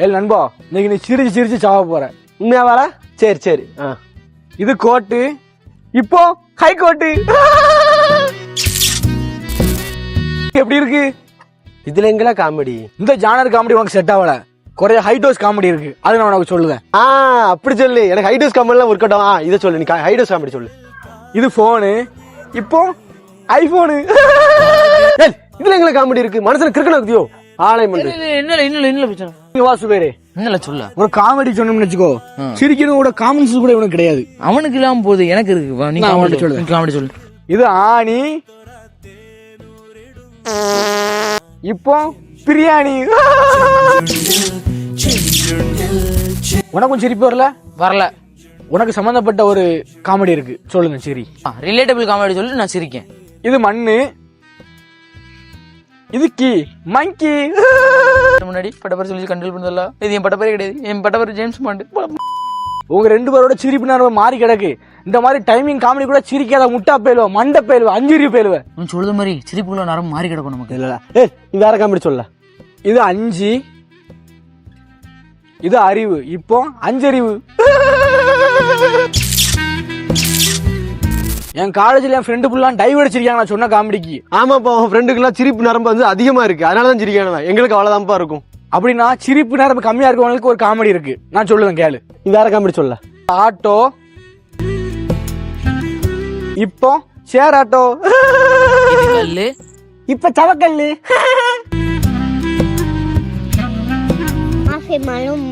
ஏ நண்பா, இன்னைக்கு நீ சிரிச்சு சிரிச்சு சாவ போற. உண்மையாவாடா? சரி சரி. இது கோட்டு, இப்போ ஹை கோட்டு. எப்படி இருக்கு? இதுல எங்களா காமெடி? இந்த ஜானர் காமெடி உனக்கு செட் ஆகல. குறைய ஹை டோஸ் காமெடி இருக்கு, அது நான் உனக்கு சொல்லுவேன். அப்படி சொல்லு. எனக்கு ஹை டோஸ் காமெடி எல்லாம் ஒர்க் அவுட் ஆகும். இதை சொல்லு, நீ ஹை டோஸ் காமெடி சொல்லு. இது போனு, இப்போ ஐபோனு. இதுல எங்களை காமெடி இருக்கு? மனசுல கிறுக்கணும் இருக்குதியோ ஆலயம் பண்ணு. என்ன பிரச்சனை? இங்க வா சுபேரே, என்னல சொல்ல? ஒரு காமெடி சொன்னோம்னு வச்சுக்கோ, சிரிக்கணும் கூட காமன் சென்ஸ் கூட இவனுக்கு கிடையாது. அவனுக்கு இல்லாம போகுது, எனக்கு இருக்கு. வா, நீ நான் காமெடி சொல்லு. காமெடி சொல்லு. இது ஆணி, இப்போ பிரியாணி. உனக்கும் சிரிப்பு வரல? வரல. உனக்கு சம்பந்தப்பட்ட ஒரு காமெடி இருக்கு, சொல்லுங்க. சரி, ரிலேட்டபிள் காமெடி சொல்லு, நான் சிரிக்கேன். இது மண்ணு, இது கீ மங்கி. முன்னாடி பட்டப்பர் சொல்லி கண்ட்ரோல் பண்ணல. இது என் பட்டப்பரே கிடையாது, என் பட்டப்பர் ஜேம்ஸ் பாண்ட். உங்க ரெண்டு பேரோட சிரிப்பு நேரம் மாறி கிடக்கு. இந்த மாதிரி டைமிங் காமெடி கூட சிரிக்காத முட்டா பேலுவ, மண்டை பேலுவ, அஞ்சுரி பேலுவ. நீ சொல்ற மாதிரி சிரிப்புக்குள்ள நரம் மாறி கிடக்கும் நமக்கு. இல்ல நீ வேற காமெடி சொல்ல. இது அஞ்சு, இது அறிவு, இப்போ அஞ்சறிவு. என் காலேஜ்ல என் ஃப்ரெண்டு புல்லாம் டைவ் அடிச்சிருக்காங்க நான் சொன்ன காமெடிக்கு. ஆமாப்பா, உன் ஃப்ரெண்டுக்கு எல்லாம் சிரிப்பு நரம்பு வந்து அதிகமா இருக்கு, அதனாலதான் சிரிக்கானவன். எங்களுக்கு அவ்வளவுதான்ப்பா இருக்கும். அப்படின்னா சிரிப்பு நேரம் கம்மியா இருக்கவங்களுக்கு ஒரு காமெடி இருக்கு, நான் சொல்லுவேன் கேளு. நீ வேற காமெடி சொல்ல. ஆட்டோ, இப்போ ஷேர் ஆட்டோ, இப்ப சவக்கல்லு. மாஃபி மாலும்